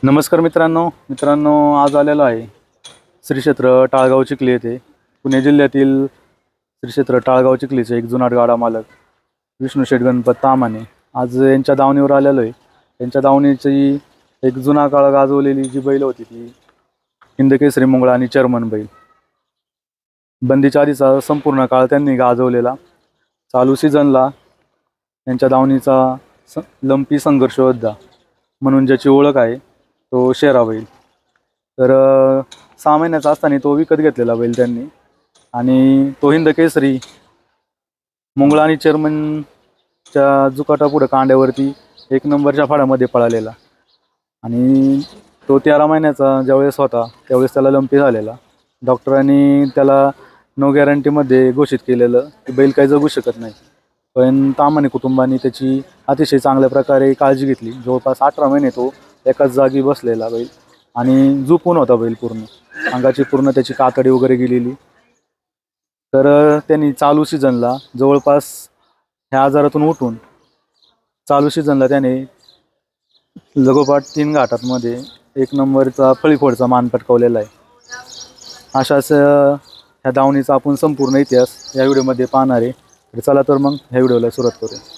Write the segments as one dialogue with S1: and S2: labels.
S1: नमस्कार मित्रांनो आज आलेलो आहे श्री क्षेत्र टाळगाव चिखली येथे पुणे जिल्ह्यातील श्री क्षेत्र टाळगाव चिखलीचे एक जुनाट गाडा मालक विष्णू शेठ गणपत तामाणे आज यांच्या दावणीवर आलेलो आहे। यांच्या दावणीची एक जुना काळ गाजवलेली जी बैल होती ती हिंदकेसरी मुंगळा आणि चर्मन बैल। बंदीच्या आधीचा संपूर्ण काळ त्यांनी गाजवलेला। चालू सीझनला यांच्या दावणीचा लंपी संघर्ष योद्धा म्हणून ज्याची ओळख आहे तो शेरा बैल। तर 6 महिन्याचा असताना तो विकत घेतलेला बैल त्यांनी आणि तो हिंदकेसरी मुंगळा आणि चर्मनच्या जुकाटा पुढे कांड्यावरती 1 नंबरच्या फाडामध्ये पळालेला आणि तो 13 महिन्याचा ज्यावेळेस होता त्यावेळेस त्याला लंपी झालेला। डॉक्टरांनी त्याला नो गॅरंटीमध्ये घोषित केलेलं की बैल काही जगू शकत नाही, पण तामाणे कुटुंबाने त्याची अतिशय चांगल्या प्रकारे काळजी घेतली। जवळपास 18 महिने तो एकाच जागी बसलेला बैल आणि झोपून होता बैल, पूर्ण अंगाची पूर्ण त्याची कातडी वगैरे गेलेली। तर त्यांनी चालू सीझनला जवळपास ह्या आजारातून उठून चालू सीझनला त्याने लगोपाठ 3 घाटांमध्ये 1 नंबरचा फळीफोडचा मान पटकावलेला आहे। अशाच ह्या दावणीचा आपण संपूर्ण इतिहास या व्हिडिओमध्ये पाहणार आहे। तर चला तर मग ह्या व्हिडिओला सुरुवात करूया।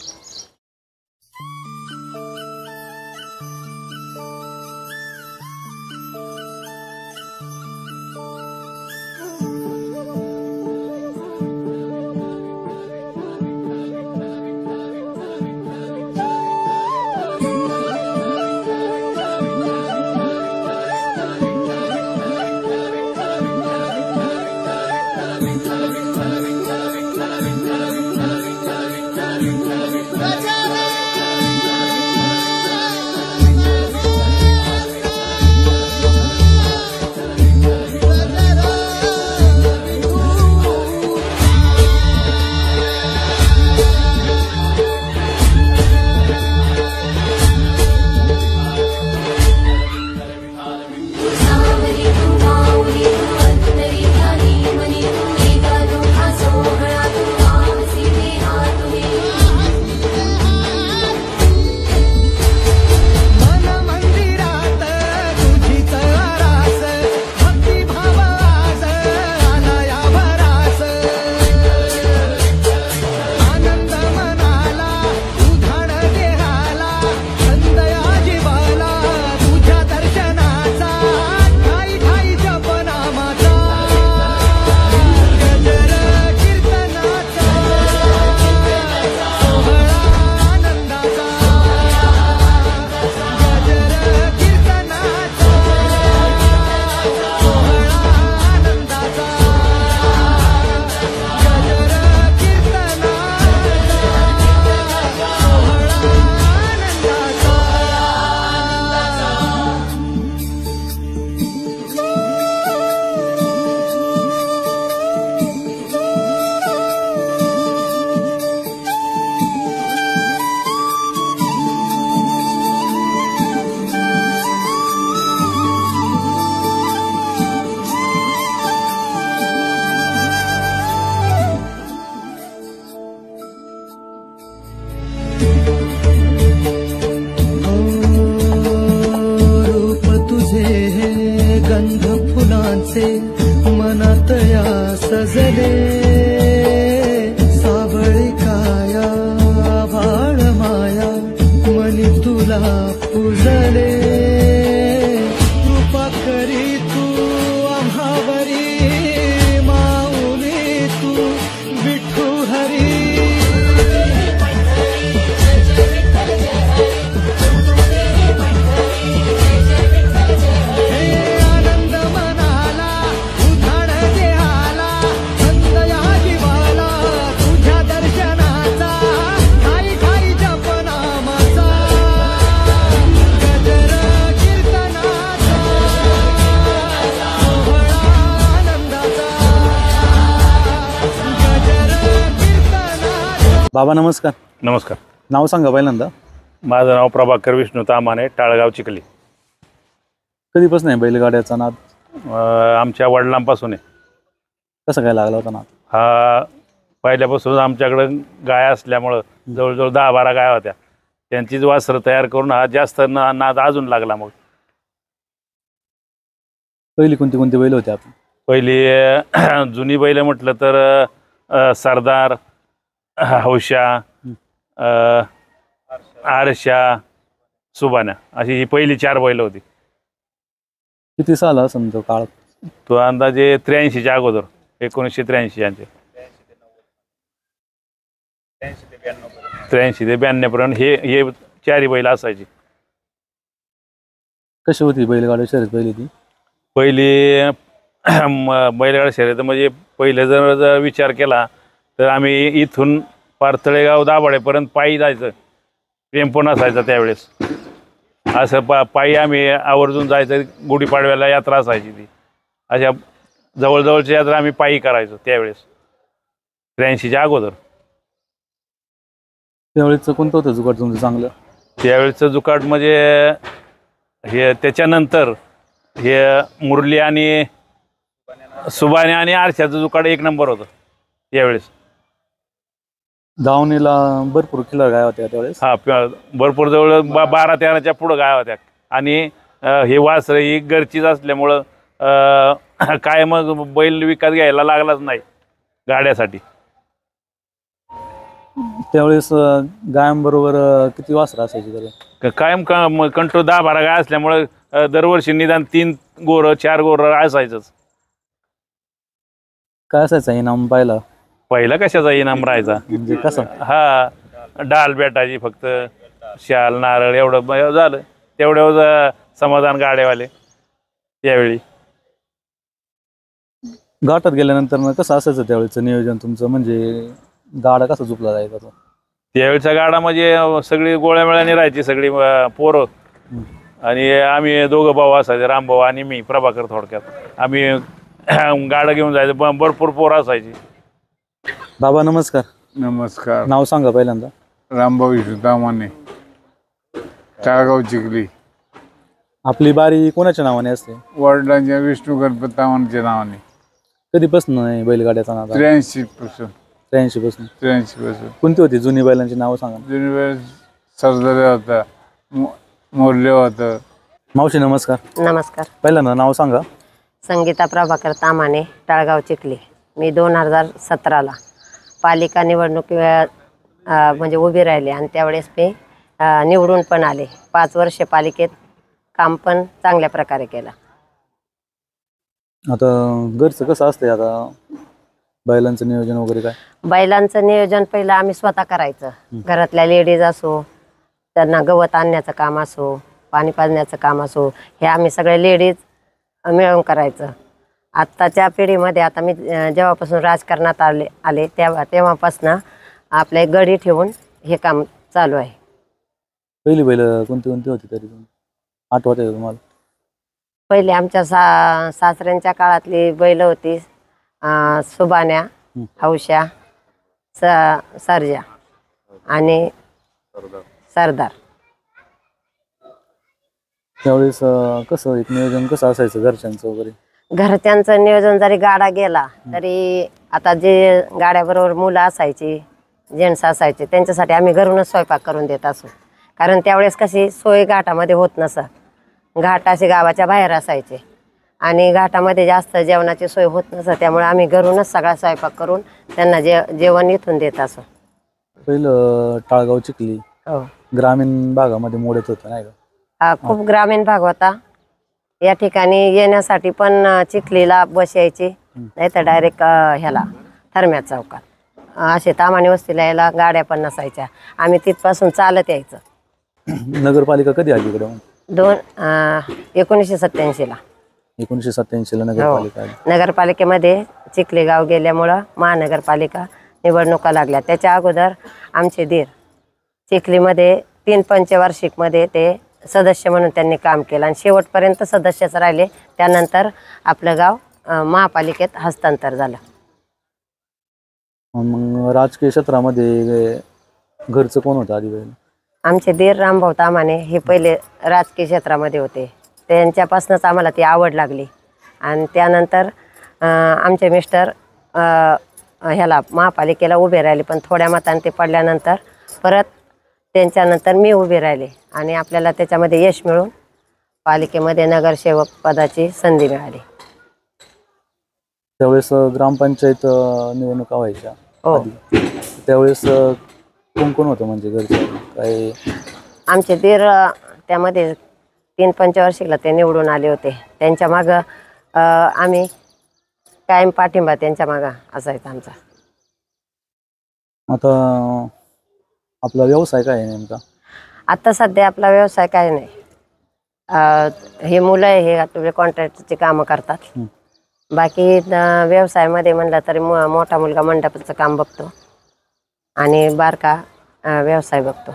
S2: गंध फुलांचे मनात या सजले, सावळी काया भाळ माया मनी तुला पूजले। कृपा करी तू आम्हावरी माऊली तू विठू हरी।
S1: बाबा नमस्कार।
S3: नमस्कार।
S1: नाव सांगा पहिल्यांदा।
S3: माझं नाव प्रभाकर विष्णू तामाणे, टाळगाव चिखली।
S1: कधीपासून आहे बैलगाड्याचा नाद?
S3: आमच्या वडिलांपासून आहे।
S1: कसं काय लागला होता नाद?
S3: हा पहिल्यापासून आमच्याकडे गाय असल्यामुळं जवळजवळ 10-12 गाय होत्या, त्यांचीच वासरं तयार करून हा जास्त नाद अजून लागला। मग
S1: पहिली कोणती कोणती बैल होते आपली?
S3: पहिली जुनी बैल म्हटलं तर सरदार, हौशा, आरशा, सुबाना अशी ही पहिली 4 बैल होती.
S1: किती साल असेल तो काळ?
S3: तो अंदाजे 83च्या अगोदर 1983 यांचे 83 ते 92 पर्यंत हे 4 बैल असायची.
S1: कशी होती बैलगाडी शर्यत पहिली ती?
S3: पहिली बैलगाडा शर्यत म्हणजे पहिले जर विचार केला तर आम्ही इथून पार तळेगाव दाभाडेपर्यंत पायी जायचं. टेम्पो नसायचा त्यावेळेस. असं पायी आम्ही आवर्जून जायचं. गुढीपाडव्याला यात्रा असायची ती. अशा जवळजवळची यात्रा आम्ही पायी करायचो त्यावेळेस 83च्या अगोदर.
S1: त्यावेळेचं कोणतं होतं जुगाड तुमचं चांगलं?
S3: त्यावेळेचं जुकाट म्हणजे हे त्याच्यानंतर हे मुरली आणि सुबाने आणि आरशाचं जुकाट 1 नंबर होतं यावेळेस.
S1: दावणीला भरपूर खिल्लार गाय होत्या त्यावेळेस.
S3: हा भरपूर जवळ 12-13च्या पुढं गाय होत्या. आणि हे वासर ही घरचीच असल्यामुळं काय मग बैल विकत घ्यायला लागलाच नाही गाड्यासाठी.
S1: त्यावेळेस गायांबरोबर किती वासरं असायची तरी?
S3: कायम कंट्रोल 10-12 गाय असल्यामुळं दरवर्षी निदान 3 गोरं 4 गोरं असायचंच.
S1: काय असायचं इनाम पाहिला?
S3: पहिला कशाचा इनाम राहायचा?
S1: म्हणजे कसं?
S3: हा डाल भेटायची फक्त. शाल नारळ एवढं झालं. तेवढं समाधान गाड्यावाले त्यावेळी.
S1: घाटात गेल्यानंतर मग कसं असायचं त्यावेळेचं नियोजन तुमचं? म्हणजे गाडा कसा झुपला जायचा तो?
S3: त्यावेळेचा गाडा म्हणजे सगळी गोळ्यामेळ्याने राहायची सगळी पोरं. आणि आम्ही दोघं भाऊ असायचे, रामभाऊ आणि मी प्रभाकर. थोडक्यात आम्ही गाडा घेऊन जायचं. भरपूर पोरं असायची.
S1: बाबा नमस्कार.
S4: नमस्कार.
S1: नाव सांगा पहिल्यांदा.
S4: रामभाऊ विष्णुतामाने, टाळगाव चिखली.
S1: आपली बारी कोणाच्या नावाने असते?
S4: वडिलांच्या विष्णू गणपत तामांच्या नावाने.
S1: कधीपासून आहे बैलगाड्याचा नाव?
S4: 83 पासून.
S1: 83 पासून.
S4: 83 पासून.
S1: कोणती होती जुनी बैलांची नावं सांगा?
S4: जुनी वेळ सरदार होता, मोरले होतं.
S1: मावशी नमस्कार.
S5: नमस्कार.
S1: पहिल्यांदा नाव सांगा.
S5: संगीता प्रभाकर तामाने, टाळगाव चिखली. मी 2017ला पालिका निवडणूक म्हणजे उभी राहिले आणि त्यावेळेस मी निवडून पण आले. 5 वर्ष पालिकेत काम पण चांगल्या प्रकारे केलं.
S1: आता घरचं कसं असतंय आता बैलांचं नियोजन वगैरे काय?
S5: बैलांचं नियोजन पहिलं आम्ही स्वतः करायचं. घरातल्या लेडीज असो, त्यांना गवत आणण्याचं काम असो, पाणी पाजण्याचं काम असो, हे आम्ही सगळे लेडीज मिळून करायचं. आत्ताच्या पिढीमध्ये आता मी जेव्हापासून राजकारणात आले तेव्हापासून आपल्या गडी ठेवून हे काम चालू आहे.
S1: पहिली बैल कोणती कोणती होती तरी आठवत आहे तुम्हाला?
S5: पहिले आमच्या सासऱ्यांच्या काळातली बैल होती सुबान्या, हौशा, सर्जा आणि सरदार.
S1: त्यावेळेस कसं एक नियोजन कसं असायचं घरच्यांचं वगैरे?
S5: घरच्यांचं नियोजन जरी गाडा गेला तरी आता जे गाड्याबरोबर मुलं असायची, जेंट्स असायचे, त्यांच्यासाठी आम्ही घरूनच स्वयंपाक करून देत असो. कारण त्यावेळेस कशी सोय घाटामध्ये होत नसत. घाट असे गावाच्या बाहेर असायचे आणि घाटामध्ये जास्त जेवणाची सोय होत नसत. त्यामुळे आम्ही घरूनच सगळा स्वयंपाक करून त्यांना जेवण इथून देत असो.
S1: पहिलं टाळगाव चिखली
S5: हो,
S1: ग्रामीण भागामध्ये मोडत होतं नाही का?
S5: हा खूप ग्रामीण भाग होता. या ठिकाणी येण्यासाठी पण चिखलीला बस यायची, नाही तर डायरेक्ट ह्याला थरम्या चौकात. असे तामाने वस्तीला यायला गाड्या पण नसायच्या. आम्ही तिथपासून चालत यायचं.
S1: नगरपालिका कधी आली इकडे?
S5: 1987ला.
S1: 1987ला नगरपालिका आली.
S5: नगरपालिकेमध्ये चिखली गाव गेल्यामुळं महानगरपालिका निवडणुका लागल्या. त्याच्या अगोदर आमचे दीर चिखलीमध्ये 3 पंचवार्षिकमध्ये ते सदस्य म्हणून त्यांनी काम केलं आणि शेवटपर्यंत सदस्यच राहिले. त्यानंतर आपलं गाव महापालिकेत हस्तांतर झालं.
S1: मग राजकीय क्षेत्रामध्ये घरचं कोण होतं आधी बैल?
S5: आमचे दीर रामभाऊ तामाने हे पहिले राजकीय क्षेत्रामध्ये होते. त्यांच्यापासूनच आम्हाला ती आवड लागली आणि त्यानंतर आमचे मिस्टर ह्याला महापालिकेला उभे राहिले. पण थोड्या मताने ते पडल्यानंतर परत त्यांच्यानंतर मी उभे राहिले आणि आपल्याला त्याच्यामध्ये यश मिळून पालिकेमध्ये नगरसेवक पदाची संधी मिळाली.
S1: त्यावेळेस ग्रामपंचायत निवडणुका व्हायच्या
S5: हो.
S1: आधी. त्यावेळेस कोण कोण होतं म्हणजे घरचं काय?
S5: आमचे दीर त्यामध्ये 3 पंचवार्षिकला ते निवडून आले होते. त्यांच्या मागं आम्ही कायम पाठिंबा त्यांच्या मागं असायचा आमचा.
S1: आता आपला व्यवसाय काय आहे नेमका?
S5: आता सध्या आपला व्यवसाय काय नाही. हे मुलं हे आपले कॉन्ट्रॅक्टरची कामं करतात. बाकी व्यवसायामध्ये म्हणलं तरी मोठा मुलगा मंडपाचं काम बघतो आणि बारका व्यवसाय बघतो.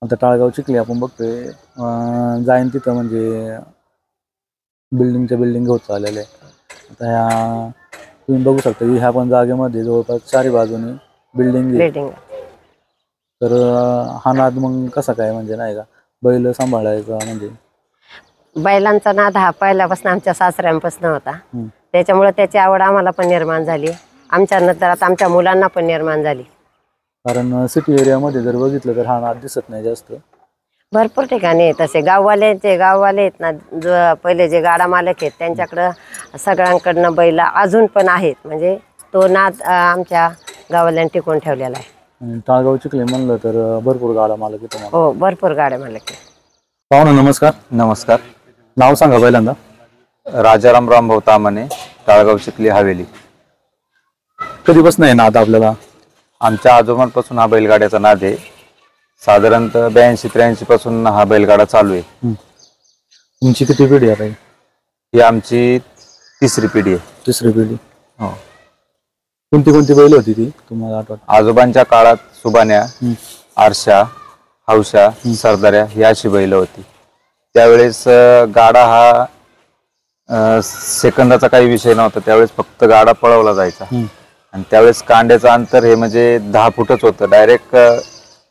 S1: आता टाळगाव चिखली आपण बघतोय जाईन तिथं म्हणजे बिल्डिंग होत चाललेलं आहे. आता ह्या तुम्ही बघू शकता की ह्या पण जागेमध्ये जवळपास 4 बाजूने बिल्डिंग. तर हा नाद मग कसा काय म्हणजे नाही का बैल सांभाळायचा म्हणजे?
S5: बैलांचा नाद हा पहिल्यापासून आमच्या सासऱ्यांपासून होता. त्याच्यामुळे त्याची आवड आम्हाला पण निर्माण झाली. आमच्या नंतर आमच्या मुलांना पण निर्माण झाली.
S1: कारण सिटी एरियामध्ये जर बघितलं तर हा नाद दिसत नाही जास्त.
S5: भरपूर ठिकाणी आहे तसे. गाववाले आहेत ना, जो पहिले जे गाडा मालक आहेत त्यांच्याकडं सगळ्यांकडनं बैल अजून पण आहेत. म्हणजे तो नाद आमच्या गाववाल्यांनी टिकून ठेवलेला आहे.
S1: टाळगाव चिखली म्हणलं तर भरपूर गाडा मालक येतो.
S5: हो, भरपूर गाड्या मालक आहेत.
S1: पाहुणा नमस्कार.
S6: नमस्कार.
S1: नाव सांगा पहिल्यांदा.
S6: राजाराम रामभाऊ तामाणे, टाळगाव चिखली हवेली.
S1: कधीपासून आहे नाद आपल्याला?
S6: आमच्या आजोबांपासून हा बैलगाड्याचा नाद आहे. साधारणतः 82-83 पासून हा बैलगाडा चालू आहे.
S1: तुमची किती पिढी आता?
S6: ही आमची 3री पिढी आहे.
S1: 3री पिढी.
S6: हो.
S1: कोणती बैल होती ती तुम्हाला आठवत?
S6: आजोबांच्या काळात सुबान्या, आरशा, हौशा, सरदाऱ्या ही अशी बैल होती. त्यावेळेस गाडा हा सेकंदाचा काही विषय नव्हता. त्यावेळेस फक्त गाडा पळवला जायचा. आणि त्यावेळेस कांड्याचं अंतर हे म्हणजे 10 फूटच होतं. डायरेक्ट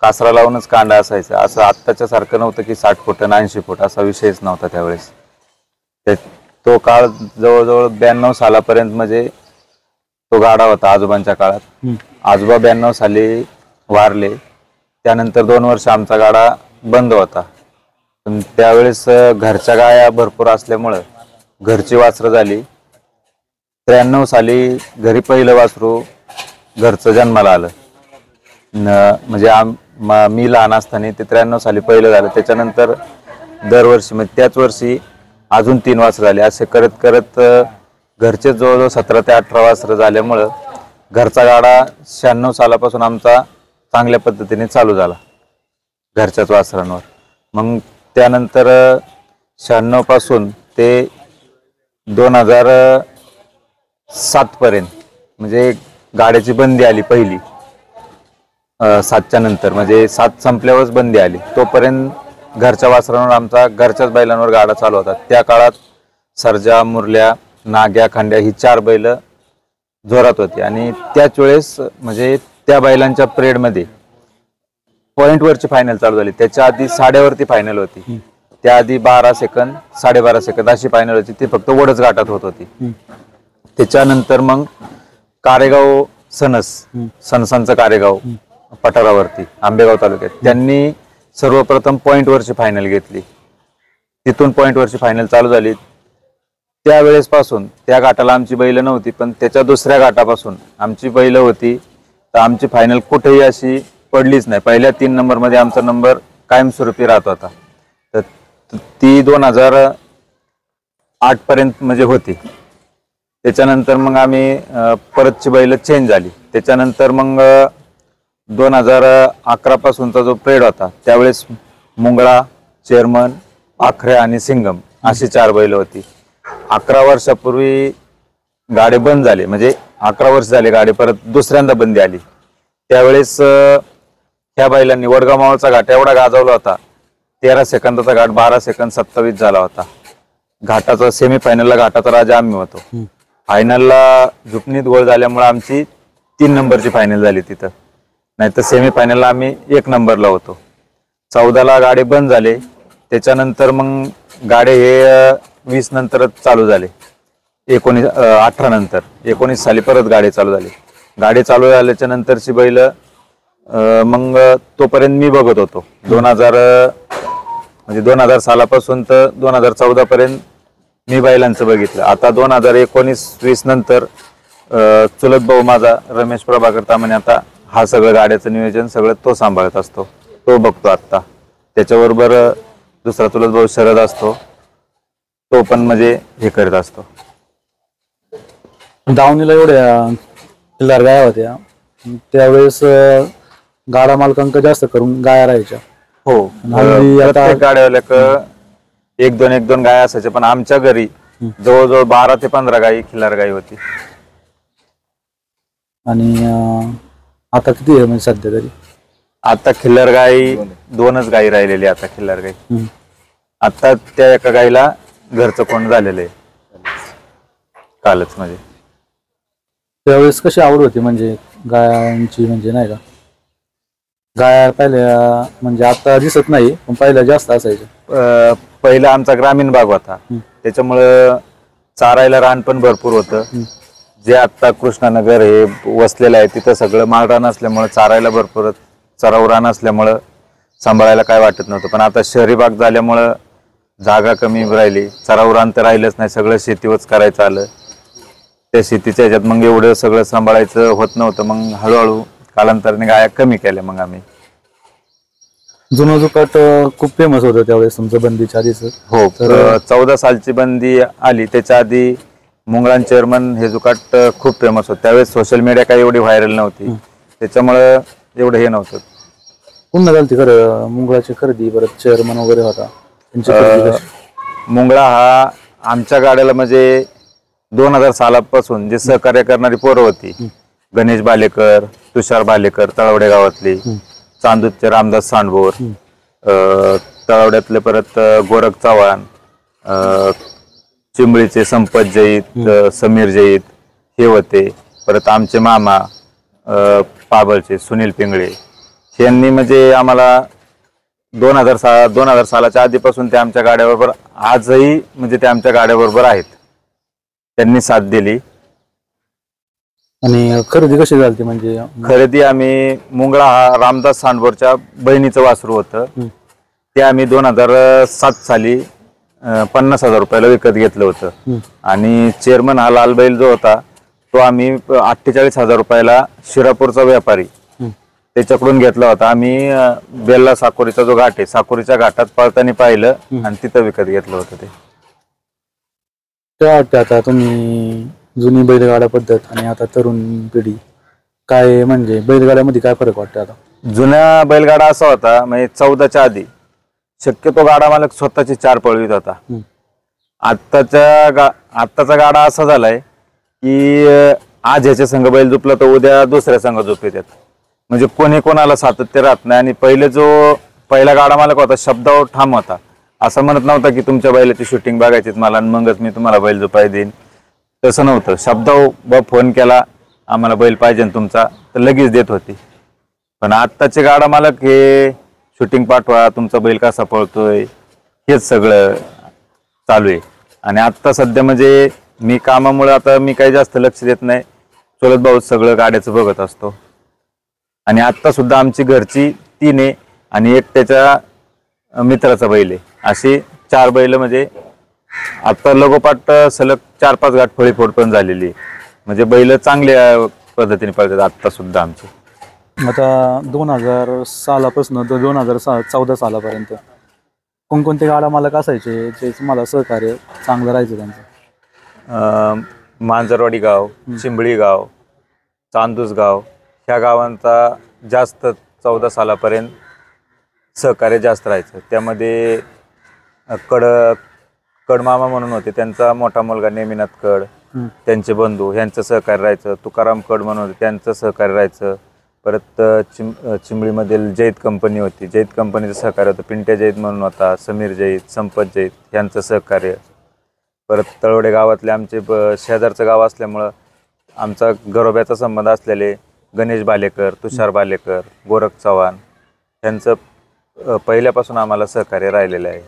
S6: कासरा लावूनच कांडा असायचा. असं आत्ताच्या सारखं नव्हतं की 60 फूट आणि 80 फूट असा विषयच नव्हता त्यावेळेस. तो काळ जवळजवळ 92 सालापर्यंत म्हणजे तो गाडा होता आजोबांच्या काळात. आजोबा 92 साली वारले. त्यानंतर 2 वर्ष आमचा गाडा बंद होता. पण त्यावेळेस घरच्या गाया भरपूर असल्यामुळं घरची वासरं झाली. 93 साली घरी पहिलं वासरू घरचं जन्माला आलं. म्हणजे मी लहान असताना ते 93 साली पहिलं झालं. त्याच्यानंतर दरवर्षी म्हणजे त्याच वर्षी अजून 3 वासरं झाली. असे करत करत घरचे जवळजवळ 17 ते 18 वासरं झाल्यामुळं घरचा गाडा 96 सालापासून आमचा चांगल्या पद्धतीने चालू झाला घरच्याच वासरांवर. मग त्यानंतर 96 पासून ते 2007 पर्यंत म्हणजे गाड्याची बंदी आली पहिली. 7च्या नंतर म्हणजे 7 संपल्यावरच बंदी आली. तोपर्यंत घरच्या वासरांवर आमचा घरच्याच बैलांवर गाडा चालू होता. त्या काळात सर्जा, मुरल्या, नाग्या, खांड्या ही 4 बैल जोरात होती. आणि त्याच वेळेस म्हणजे त्या बैलांच्या परेडमध्ये पॉईंटवरची फायनल चालू झाली. त्याच्या आधी साड्यावरती फायनल होती. त्याआधी 12 सेकंद, 12.5 सेकंद अशी फायनल होती. ती फक्त वडच घाटात होत होती. त्याच्यानंतर मग कारेगाव सणसांचं कारेगाव पठारावरती आंबेगाव तालुक्यात त्यांनी सर्वप्रथम पॉईंटवरची फायनल घेतली. तिथून पॉईंटवरची फायनल चालू झाली. त्यावेळेस पासून त्या घाटाला आमची बैल नव्हती. पण त्याच्या दुसऱ्या घाटापासून आमची बैल होती. तर आमची फायनल कुठेही अशी पडलीच नाही. पहिल्या 3 नंबरमध्ये आमचा नंबर कायमस्वरूपी राहत होता. तर ती 2008 पर्यंत म्हणजे होती. त्याच्यानंतर मग आम्ही परतची बैल चेंज झाली. त्याच्यानंतर मग 2011 पासूनचा जो प्रेड होता त्यावेळेस मुंगळा, चेअरमन, आखऱ्या आणि सिंगम अशी 4 बैल होती. 11 वर्षापूर्वी गाडे बंद झाले. म्हणजे 11 वर्ष झाले गाडी परत दुसऱ्यांदा बंदी आली. त्यावेळेस ह्या बैलांनी वडगाव मावळचा घाट एवढा गाजवला होता. 13 सेकंदाचा घाट 12 सेकंद 27 झाला होता. घाटाचा सेमीफायनलला घाटाचा राजा आम्ही होतो. फायनलला झुपणीत गोळ झाल्यामुळे आमची 3 नंबरची फायनल झाली तिथं. नाही तर सेमीफायनलला आम्ही 1 नंबरला होतो. 14ला गाडे बंद झाले. त्याच्यानंतर मग गाडे हे 20 नंतरच चालू झाले. 18 नंतर 19 साली परत गाडी चालू झाली. गाडी चालू झाल्याच्या नंतरची बैल मग तोपर्यंत मी बघत होतो. म्हणजे 2000 सालापासून तर 2014 पर्यंत मी बैलांचं बघितलं. आता 2019-20 नंतर चुलत भाऊ माझा रमेश प्रभाकर तामाणे आता हा सगळं गाड्याचं नियोजन सगळं तो सांभाळत असतो, तो बघतो. आता त्याच्याबरोबर दुसरा चुलत भाऊ शरद असतो, तो पण म्हणजे हे करत असतो.
S1: दावणीला एवढ्या खिल्लार गाया होत्या त्यावेळेस गाडा मालकांक जास्त करून गाया राहायच्या.
S6: हो,
S1: हल्ली आता
S6: प्रत्येक गाड्यावाल्या एक दोन गाय असायच्या, पण आमच्या घरी जवळजवळ 12 ते 15 गायी खिल्लार गायी होती.
S1: आणि आता किती आहे म्हणजे सध्या तरी?
S6: आता खिल्लार गायी 2च गायी राहिलेली. आता खिल्लार गायी
S1: हम्म.
S6: आता त्या एका गायीला घरचं कोण झालेलं आहे कालच. म्हणजे
S1: त्यावेळेस कशी आवड होती म्हणजे गायांची, म्हणजे नाही का गाया पहिल्या म्हणजे आता दिसत नाही पण पहिल्या जास्त असायच्या.
S6: पहिला आमचा ग्रामीण भाग होता, त्याच्यामुळं चारायला रान पण भरपूर होतं. जे आता कृष्णानगर हे वसलेलं आहे तिथं सगळं माळरान असल्यामुळं चारायला भरपूर चराव रान असल्यामुळं सांभाळायला काय वाटत नव्हतं. पण आता शहरी भाग झाल्यामुळं जागा कमी राहिली, चराव रान तर राहिलंच नाही, सगळं शेतीवरच करायचं आलं. त्या शेतीच्या ह्याच्यात मग एवढं सगळं सांभाळायचं होत नव्हतं. मग हळूहळू कालांतराने गाया कमी केल्या. मग आम्ही
S1: जुनं जुकाट खूप फेमस होतं त्यावेळेस तुमचं बंदीच्या आधीच.
S6: हो, तर 14 सालची बंदी आली त्याच्या आधी मुंगळान चेअरमन हे जुकाट खूप फेमस होतं. त्यावेळेस सोशल मीडिया काही एवढी व्हायरल नव्हती, त्याच्यामुळं एवढं हे नव्हतं.
S1: पुन्हा झाली खरं मुंगळाची खरेदी, परत चेअरमन वगैरे होता त्यांची खरेदी कशी?
S6: मुंगळा हा आमच्या गाड्याला म्हणजे 2000 सालापासून जे सहकार्य करणारी पोरं होती, गणेश बालेकर, तुषार बालेकर तळवडे गावातली, चांदूदचे रामदास सांडभोर, तळवड्यातले परत गोरख चव्हाण, चिंबळीचे संपत जैत, समीर जैत हे होते. परत आमचे मामा पाबळचे सुनील पिंगळे, यांनी म्हणजे आम्हाला 2000 सालाच्या आधीपासून ते आमच्या गाड्याबरोबर आजही म्हणजे ते आमच्या गाड्याबरोबर आहेत. त्यांनी साथ दिली.
S1: आणि खरेदी कशी झाली म्हणजे?
S6: खरेदी आम्ही मुंगळा हा रामदास सांडभोरच्या बहिणीचं वासरू होतं, ते आम्ही 2007 साली 50,000 रुपयाला विकत घेतलं होतं. आणि चेअरमन हा लालबैल जो होता तो आम्ही 48,000 रुपयाला शिरापूरचा व्यापारी त्याच्याकडून घेतला होता. आम्ही बेल्ला साकोरीचा जो घाट आहे, साकोरीच्या घाटात पळताना पाहिलं आणि तिथं विकत घेतलं होतं. ते
S1: काय वाटतं आता तुम्ही जुनी बैलगाडा पद्धत आणि आता तरुण पिढी काय म्हणजे बैलगाड्यामध्ये काय फरक वाटतं आता?
S6: जुन्या बैलगाडा असा होता म्हणजे 14च्या आधी शक्यतो गाडा मालक स्वतःची 4 पळवीत होता. आत्ताचा गाडा असा झालाय की आज ह्याच्या संघ बैल झोपला तर उद्या दुसऱ्या संघ झोपेतात. म्हणजे कोणी कोणाला सातत्य राहत नाही. आणि पहिला गाडा मालक होता शब्दावर ठाम होता, असं म्हणत नव्हता की तुमच्या बैलाची शूटिंग बघायची मला आणि मगच मी तुम्हाला बैल झोपाय देईन. तसं नव्हतं. शब्दावर फोन केला आम्हाला बैल पाहिजे तुमचा तर लगेच देत होती. पण आत्ताचे गाडा मालक हे शूटिंग पाठवा, तुमचा बैल कसा पळतोय हेच सगळं चालू आहे. आणि आत्ता सध्या म्हणजे मी कामामुळे आता मी काही जास्त लक्ष देत नाही, चुलत भाऊ सगळं गाड्याचं बघत असतो. आणि आत्ता सुद्धा आमची घरची 3 आहे आणि एक त्याच्या मित्राचा बैल आहे, अशी 4 बैल म्हणजे आता लगोपाठ सलग 4-5 गाठ फळीफोड पण झालेली आहे. म्हणजे बैल चांगल्या पद्धतीने पळतात आत्ता सुद्धा आमचे.
S1: आता 2000 सालापासून तर 2014 सालापर्यंत कोणकोणते गाडा मालक असायचे जे तुम्हाला सहकार्य चांगलं राहायचं त्यांचं?
S6: मांजरवाडी गाव, चिंबळी गाव, चांदूस गाव ह्या गावांचा जास्त 14 सालापर्यंत सहकार्य जास्त राहायचं. त्यामध्ये कडमामा म्हणून होते, त्यांचा मोठा मुलगा नेमिनाथ कड, त्यांचे बंधू यांचं सहकार्य राहायचं. तुकाराम कड म्हणून होते, त्यांचं सहकार्य राहायचं. परत चिंबळीमधील जैत कंपनी होती, जैत कंपनीचं सहकार्य होतं. पिंट्या जैत म्हणून होता, समीर जैत, संपत जैत यांचं सहकार्य. परत तळवडे गावातले आमचे शेजारचं गाव असल्यामुळं आमचा घरोब्याचा संबंध असलेले गणेश बालेकर, तुषार बालेकर, गोरख चव्हाण यांचं पहिल्यापासून आम्हाला सहकार्य राहिलेलं आहे.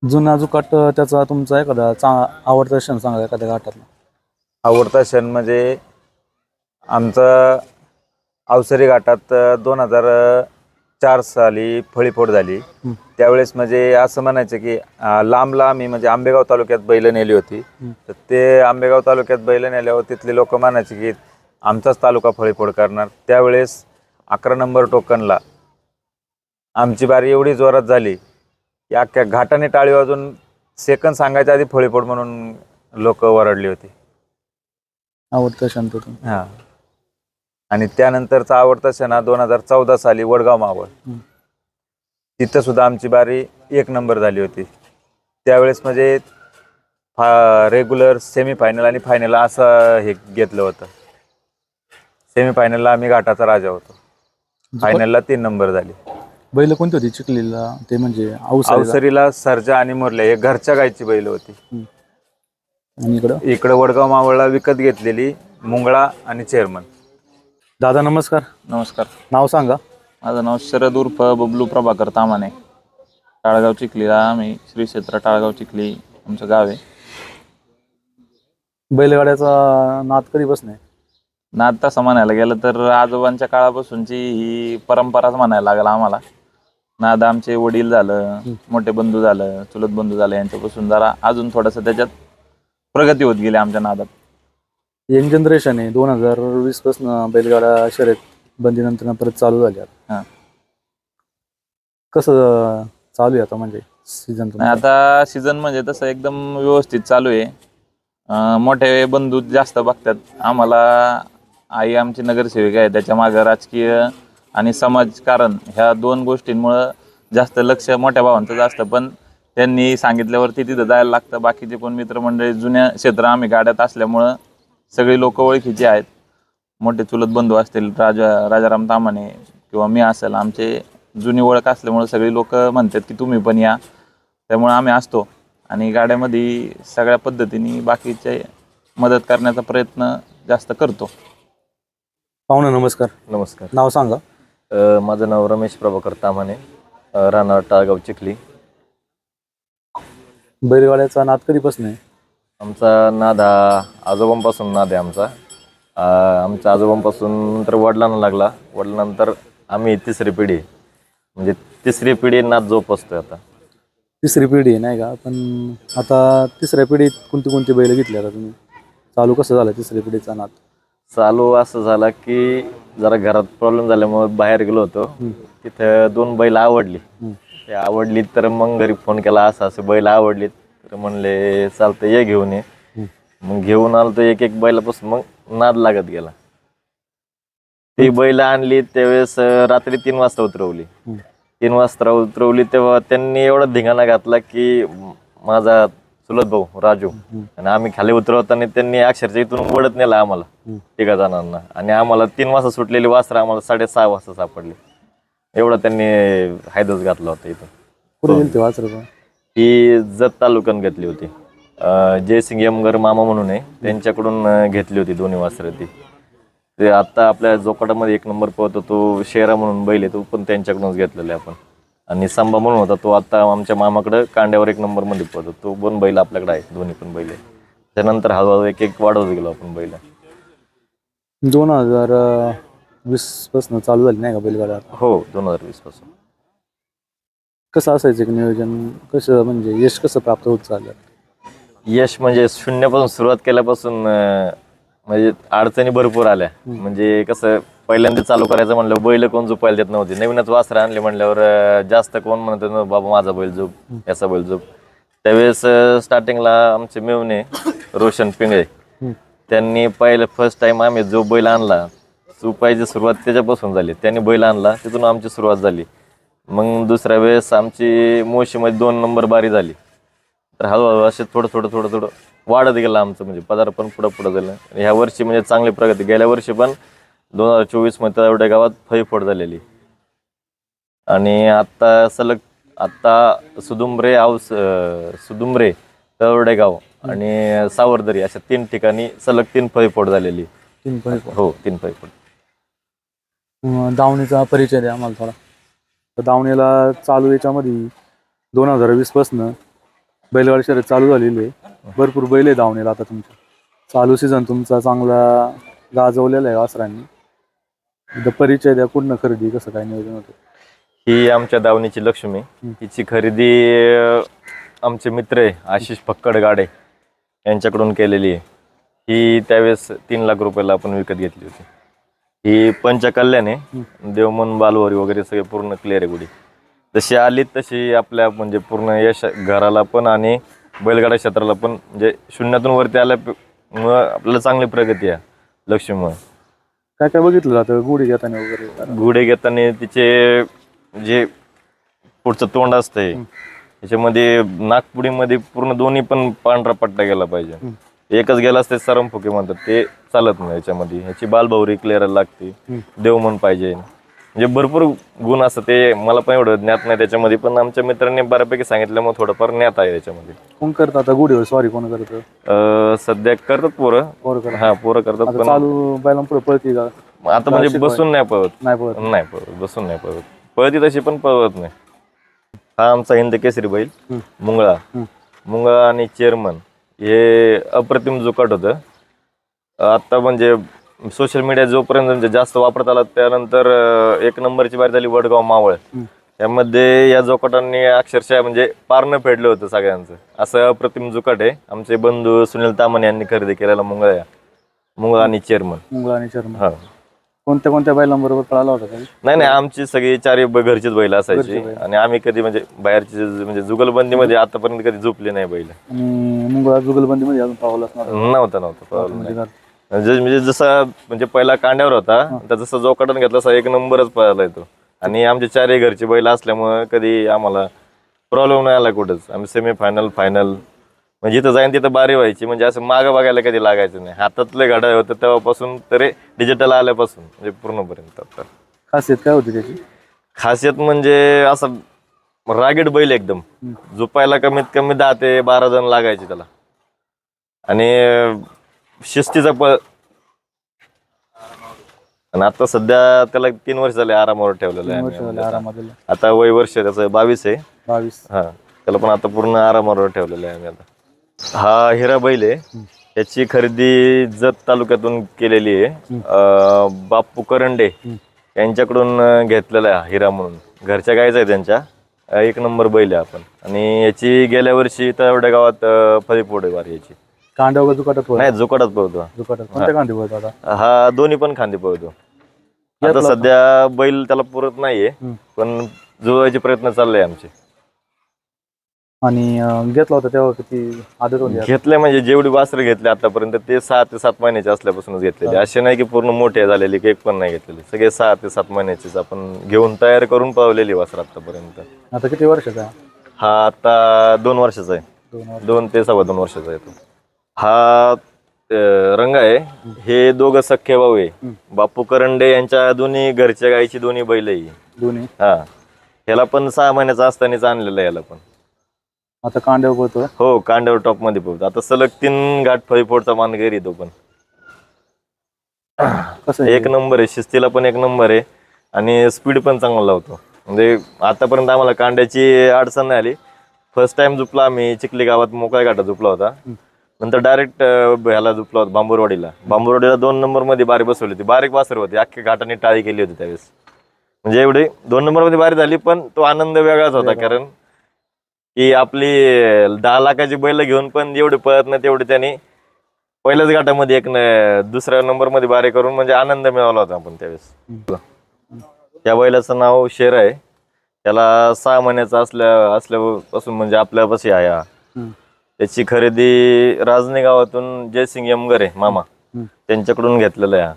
S1: जुना जुकाट त्याचा तुमचा एखादा आवडता क्षण सांगा एखाद्या घाटातला.
S6: आवडता क्षण म्हणजे आमचा अवसरी घाटात 2004 साली फळीफोड झाली. त्यावेळेस म्हणजे असं म्हणायचं की लांब आम्ही म्हणजे आंबेगाव तालुक्यात बैल नेली होती. तर ते आंबेगाव तालुक्यात बैल नेल्यावर तिथले लोक म्हणायचे की आमचाच तालुका फळीफोड करणार. त्यावेळेस 11 नंबर टोकनला आमची बारी एवढी जोरात झाली की अख्ख्या घाटाने टाळी वाजून सेकंद सांगायच्या आधी फळीफोड म्हणून लोक वरडली होती.
S1: आवडतं शांततून.
S6: हा. आणि त्यानंतरचा आवडता क्षण हा 2014 साली वडगाव मावळ. तिथं सुद्धा आमची बारी 1 नंबर झाली होती. त्यावेळेस म्हणजे रेग्युलर सेमीफायनल आणि फायनल असं हे घेतलं होतं. सेमीफायनलला आम्ही घाटाचा राजा होतो, फायनलला 3 नंबर झाले.
S1: बैल कोणती होती चिखलीला? ते म्हणजे
S6: अवसरीला सर्जा आणि मुरल्या हे घरच्या गायची बैल होती.
S1: आणि
S6: इकडं वडगाव मावळला विकत घेतलेली मुंगळा आणि चेअरमन.
S1: दादा नमस्कार.
S7: नमस्कार.
S1: नाव सांगा.
S7: माझं नाव शरद उर्फ बबलू प्रभाकर तामाने. टाळगाव चिखलीला आम्ही श्री क्षेत्र टाळगाव चिखली आमचं गाव आहे.
S1: बैलगाड्याचा नाद कधी बसणे?
S7: नाद तसं म्हणायला गेलं तर आजोबांच्या काळापासूनची ही परंपराच म्हणायला लागला आम्हाला. नाद आमचे वडील झालं, मोठे बंधू झालं, चुलत बंधू झालं, यांच्यापासून जरा अजून थोडंसं त्याच्यात प्रगती होत गेली आमच्या नादात.
S1: यंग जनरेशन आहे 2020 पासून बैलगाडा शर्यत बंदीनंतर परत चालू झाली.
S7: हां.
S1: कसं चालू आहे आता म्हणजे सीझन?
S7: आता सीझन म्हणजे तसं एकदम व्यवस्थित चालू आहे. मोठे बंधू जास्त बघतात आम्हाला. आई आमची नगरसेविका आहे, त्याच्या मागं राजकीय आणि समाजकारण ह्या 2 गोष्टींमुळं जास्त लक्ष मोठ्या भावांचं जास्त. पण त्यांनी सांगितल्यावरती तिथं जायला लागतं. बाकीचे कोण मित्रमंडळी जुन्या क्षेत्र आम्ही गाड्यात असल्यामुळं सगळी लोक ओळखीची आहेत. मोठे चुलत बंधू असतील, राजाराम तामाने किंवा मी असेल, आमचे जुनी ओळख असल्यामुळे सगळी लोक म्हणतात की तुम्ही पण या. त्यामुळे आम्ही असतो आणि गाड्यामध्ये सगळ्या पद्धतीने बाकीचे मदत करण्याचा प्रयत्न जास्त करतो.
S1: पाहुणे नमस्कार.
S8: नमस्कार.
S1: नाव सांगा.
S8: माझं नाव रमेश प्रभाकर तामाने, राहणार टाळगाव चिखली.
S1: बैलगाड्याचा नाद कधीपासून आहे?
S8: आमचा नाद हा आजोबांपासून नाद आहे आमचा. आमच्या आजोबांपासून तर वडिलांना लागला. वडिलांनंतर आम्ही 3री पिढी, म्हणजे 3री पिढी नाद जोपासतोय आता.
S1: 3री पिढी आहे नाही का? पण आता 3ऱ्या पिढीत कोणती बैल घेतली आता तुम्ही? चालू कसं झालं 3री पिढीचा नाद?
S8: चालू असं झाला की जरा घरात प्रॉब्लेम झाल्यामुळे बाहेर गेलो होतो. तिथं 2 बैल आवडली. ते आवडली तर मग घरी फोन केला, असं बैल आवडली. तर म्हणले चालतं ये घेऊन ये. मग घेऊन आलो तर एक बैलापासून मग नाद लागत गेला. ती बैल आणली त्यावेळेस रात्री 3 वाजता उतरवली. 3 वाजता उतरवली तेव्हा त्यांनी एवढा धिंगाणा घातला की माझा चुलत भाऊ राजू आणि आम्ही खाली उतरवताना त्यांनी अक्षरशः इथून ओढत नेला आम्हाला 3 जणांना. आणि आम्हाला 3 वाजता सुटलेली वासरं आम्हाला 6:30 वाजता सापडली. एवढा त्यांनी हायदच घातला होता इथं.
S1: कुठे गेली वासरं?
S8: ती जत तालुक्यात घेतली होती. जयसिंग यमगर मामा म्हणून आहे, त्यांच्याकडून घेतली होती 2 वासरं. ते आता आपल्या जोकाटामध्ये 1 नंबर पळतो तो शेरा म्हणून बैल आहे, तो पण त्यांच्याकडूनच घेतलेला आहे आपण. आणि संभा म्हणून होता तो आता आमच्या मामाकडे कांड्यावर 1 नंबर मध्ये पळतो. तो 2 बैल आपल्याकडे आहे, दोन्ही पण बैल आहे. त्यानंतर हळूहळू एक वाढवत गेलो आपण बैल.
S1: 2020 पासून चालू झाली नाही का बैलगाड्या?
S8: हो, 2020 पासून.
S1: कसं असायचं की नियोजन? कसं म्हणजे यश कसं प्राप्त होत चाललं?
S8: यश म्हणजे शून्यापासून सुरुवात केल्यापासून म्हणजे अडचणी भरपूर आल्या. म्हणजे कसं पहिल्यांदा चालू करायचं म्हणलं बैल कोण झोपायला देत नव्हती. नवीनच वासरं आणले म्हणल्यावर जास्त कोण म्हणत नव्हतं बाबा माझा बैल झोप, याचा बैल झोप. त्यावेळेस स्टार्टिंगला आमचे मेवणे रोशन पिंगळे त्यांनी फर्स्ट टाइम आम्ही जो बैल आणला, झोपायची सुरुवात त्याच्यापासून झाली. त्यांनी बैल आणला, तिथून आमची सुरुवात झाली. मग दुसऱ्या वेळेस आमची मोशीमध्ये 2 नंबर बारी झाली. तर हळूहळू असे थोडं वाढत गेलं आमचं, म्हणजे पदार्पण पुढं झालं. ह्या वर्षी म्हणजे चांगली प्रगती. गेल्या वर्षी पण 2024 मध्ये तळवडे गावात फळीफोड झालेली. आणि आता सलग सुदुंबरे तळवडे गाव आणि सावरदरी अशा 3 ठिकाणी सलग 3 फळीफोड झालेली.
S1: 3 फळीफोड?
S8: हो, 3 फळीफोड.
S1: दावणीचा परिचय द्या आम्हाला थोडा. तर दावणीला चालू याच्यामध्ये 2020 पासून बैलगाडी शर्यत चालू झालेली आहे. भरपूर बैल आहे दावणीला आता तुमच्या. चालू सीझन तुमचा चांगला गाजवलेला आहे वासरांनी. परिचय द्या, पूर्ण खरेदी कसं काय नियोजन होतं?
S8: ही आमच्या दावणीची लक्ष्मी. हिची खरेदी आमचे मित्र आहे आशिष फक्कड गाडे यांच्याकडून केलेली आहे. ही त्यावेळेस 3 लाख रुपयाला आपण विकत घेतली होती. ही पंचकल्याण आहे, देवमन बालवारी वगैरे सगळे पूर्ण क्लिअर आहे गुढी. जशी आली तशी आपल्या म्हणजे पूर्ण यश घराला पण आणि बैलगाडा क्षेत्राला पण म्हणजे शून्यातून वरती आल्यामुळं आपल्याला चांगली प्रगती आहे लक्ष्मीमुळे.
S1: काय काय बघितलं जातं गुढी घेताना वगैरे?
S8: गुढे घेताना तिचे जे पुढचं तोंड असतंय त्याच्यामध्ये नागपुडीमध्ये पूर्ण दोन्ही पण पांढरा पट्टा गेला पाहिजे. एकच गेला असते सरमफुके म्हणतात, ते चालत नाही याच्यामध्ये. ह्याची बालभौरी क्लिअर लागते, देवमन पाहिजे, म्हणजे भरपूर गुण असतं. ते मला पण एवढं ज्ञात नाही त्याच्यामध्ये, पण आमच्या मित्रांनी बऱ्यापैकी सांगितल्यामुळे थोडंफार ज्ञात आहे त्याच्यामध्ये.
S1: कोण करतात आता गुढीवर स्वारी? कोण करतं?
S8: सध्या करतात पोरं. हा पोरं करतात, पण
S1: चालू बैलांपुढे पळती का
S8: आता म्हणजे बसून नाही पळत.
S1: नाही पळत?
S8: नाही पळत, बसून नाही पळत. पळती तशी पण पळत नाही. हा आमचा हिंद केसरी बैल मुंगळा आणि चेअरमन हे अप्रतिम जुकाट होतं. आता म्हणजे सोशल मीडिया जोपर्यंत म्हणजे जास्त वापरत आला त्यानंतर 1 नंबरची बारी झाली वडगाव मावळ. त्यामध्ये या जोकाटांनी अक्षरशः म्हणजे पारणं फेडलं होतं सगळ्यांचं. असं अप्रतिम जुकाट आहे. आमचे बंधू सुनील तामणे यांनी खरेदी केलेला मुंगळा आणि चेअरमन.
S1: मुंगळा आणि चेअरमन.
S8: हा.
S1: कोणत्या कोणत्या बैलांबरोबर पळाला होता?
S8: नाही आमची सगळी 4 घरचीच बैल असायची आणि आम्ही कधी म्हणजे बाहेरची म्हणजे जुगलबंदीमध्ये आतापर्यंत कधी झोपले नाही बैल.
S1: आणि मुंगळा जुगलबंदीमध्ये अजून पावलाच
S8: नव्हता म्हणजे जसा म्हणजे पहिला कांड्यावर होता तर जसं जोकाटून घेतला तसा 1 नंबरच पळाला येतो. आणि आमचे 4 घरचे बैल असल्यामुळे कधी आम्हाला प्रॉब्लेम नाही आला कुठंच. आम्ही सेमीफायनल फायनल म्हणजे जिथं जाईन तिथं बारी व्हायची. म्हणजे असं मागं बघायला कधी लागायचं नाही. हातातले घड्याळ होतं तेव्हापासून तरी डिजिटल आल्यापासून म्हणजे पूर्णपर्यंत.
S1: खासियत काय होती त्याची?
S8: खासियत म्हणजे असं रागीड बैल एकदम. झोपायला कमीत कमी 10 ते 12 जण लागायचे त्याला. आणि शिस्तीचा आणि आता सध्या त्याला 3 वर्ष झाले आरामावर ठेवलेलं आहे. आता वय वर्ष त्याचं 22 आहे. 22. हा त्याला पण आता पूर्ण आरामावर ठेवलेलं आहे आम्ही आता. हा हिरा बैल आहे. याची खरेदी जत तालुक्यातून केलेली आहे. बापू करंडे यांच्याकडून घेतलेला आहे हिरा म्हणून. घरच्या गायचा आहे त्यांच्या. 1 नंबर बैल आहे आपण. आणि याची गेल्या वर्षी तर एवढ्या गावात फळीपोड वारी याची.
S1: कांड्या जुकाटात?
S8: नाही जुकाटात पळतो.
S1: जुकाटात कोणत्या कांडी पळतो आता?
S8: हा दोन्ही पण खांदी पळतो. आता सध्या बैल त्याला पुरत नाहीये, पण जुळवायचे प्रयत्न चालले आमचे.
S1: आणि घेतला होता तेव्हा किती आदत होती?
S8: घेतले म्हणजे जेवढी वासरं घेतले आतापर्यंत ते 6 ते 7 महिन्याचे असल्यापासूनच घेतलेले. असे नाही की पूर्ण मोठे झालेले की एक पण नाही घेतलेले. सगळे 6 ते 7 महिन्याचेच आपण घेऊन तयार करून पळवलेली वासर आतापर्यंत.
S1: आता किती वर्षाचा आहे
S8: हा? आता 2 वर्षाचा आहे. 2 ते 2.25 वर्षाचा आहे तो. हा रंग आहे. हे दोघं सख्खे भाऊ आहे. बापू करंडे यांच्या दोन्ही घरच्या गायची दोन्ही बैल आहे दोन्ही. हा ह्याला पण 6 महिन्याचा असतानाच आणलेलं आहे. याला पण
S1: आता कांड्यावर पळतो?
S8: हो कांड्यावर टॉप मध्ये पळतो. आता सलग 3 घाट फळीपोडचा मानकरी तो पण. कसं 1 नंबर आहे. शिस्तीला पण 1 नंबर आहे आणि स्पीड पण चांगला लावतो. म्हणजे आतापर्यंत आम्हाला कांड्याची अडचण नाही आली. फर्स्ट टाइम झुपला आम्ही चिखली गावात मोकळ्या घाटात झुपला होता. नंतर डायरेक्ट ह्याला झुपला होता बांबुरवाडीला 2 नंबर मध्ये बारी बसवली होती. बारीक वासर होती. अख्ख्या घाटाने टाळी केली होती त्यावेळेस. म्हणजे एवढी 2 नंबर मध्ये बारी झाली, पण तो आनंद वेगळाच होता. कारण की आपली 10 लाखाची बैल घेऊन पण एवढे पळत नाही तेवढे त्यांनी पहिल्याच घाटामध्ये 2ऱ्या नंबर मध्ये बारी करून म्हणजे आनंद मिळवला होता आपण त्यावेळेस. त्या बैलाचं नाव शेर आहे. त्याला 6 महिन्याचा असल्यापासून म्हणजे आपल्यापाशी आहे. त्याची खरेदी राजनी गावातून जयसिंग यमगरे मामा त्यांच्याकडून घेतलेलं आहे.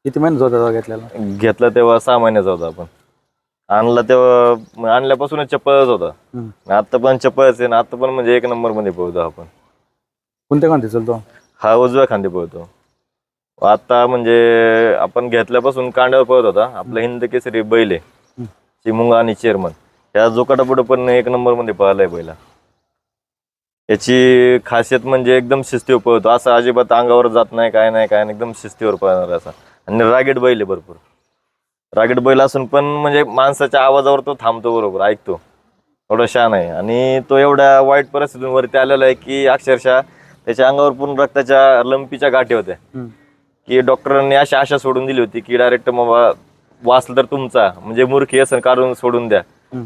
S1: किती महिन्याचा होता घेतलेला?
S8: घेतला तेव्हा 6 महिन्याचा होता आपण. आणला तेव्हा आणल्यापासूनच चप्पलच होता. आता पण चप्पलच आहे. आता पण म्हणजे 1 नंबर मध्ये पळतो आपण.
S1: कोणत्या खांदी चालतो
S8: हा? उजव्या खांदी पळतो. आता म्हणजे आपण घेतल्यापासून कांड्यावर पळत होता. आपला हिंद केसरी बैल आहे चिमुंगा आणि चेअरमन. या जोकाटापुढे पण 1 नंबर मध्ये पळालाय बैला. याची खासियत म्हणजे एकदम शिस्तीवर पळतो. असं अजिबात अंगावर जात नाही काय नाही एकदम शिस्तीवर पळणार असा. आणि रागीड बैल आहे भरपूर. रागीड बैल असून पण म्हणजे माणसाच्या आवाजावर तो थांबतो, बरोबर ऐकतो. एवढा शान आहे. आणि तो एवढ्या वाईट परिस्थितीतून वरती आलेला आहे की अक्षरशः त्याच्या अंगावर पूर्ण रक्ताच्या लंपीच्या गाठी होत्या की डॉक्टरांनी अशी आशा सोडून दिली होती की डायरेक्ट बाबा वाचला तर तुमचा, म्हणजे मूर्खी असं काढून सोडून द्या,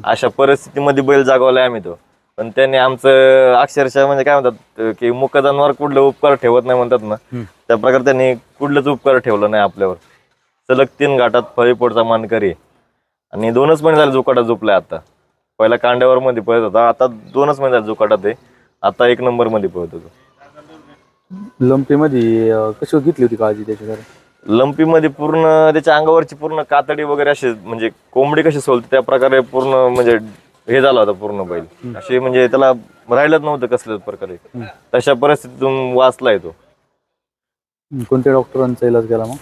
S8: अशा परिस्थितीमध्ये बैल जागवलाय आम्ही तो. पण त्यांनी आमचं अक्षरशः म्हणजे काय म्हणतात की मुक जनावर कुठलं उपकार ठेवत नाही म्हणतात ना, त्या प्रकारे त्यांनी कुठलंच उपकार ठेवलं नाही आपल्यावर. सलग 3 घाटात फळीपोटचा मानकरी आणि 2च महिने झाले जोकाटा झोपलाय. आता पहिला कांड्यावर मध्ये पळत होता, आता 2च महिने झाले जोकाटात आहे, आता 1 नंबर मध्ये पळत होतो.
S1: लंपीमध्ये कशी घेतली होती काळजी त्याच्याकडे?
S8: लंपीमध्ये पूर्ण त्याच्या अंगावरची पूर्ण कातडी वगैरे अशी म्हणजे कोंबडी कशी सोलते त्या प्रकारे पूर्ण म्हणजे हे झाला होता पूर्ण बैल, असे म्हणजे त्याला राहिलंच नव्हतं कसल्याच प्रकारे. तशा परिस्थितीतून वाचलाय तो.
S1: कोणत्या डॉक्टरांचा इलाज केला मग?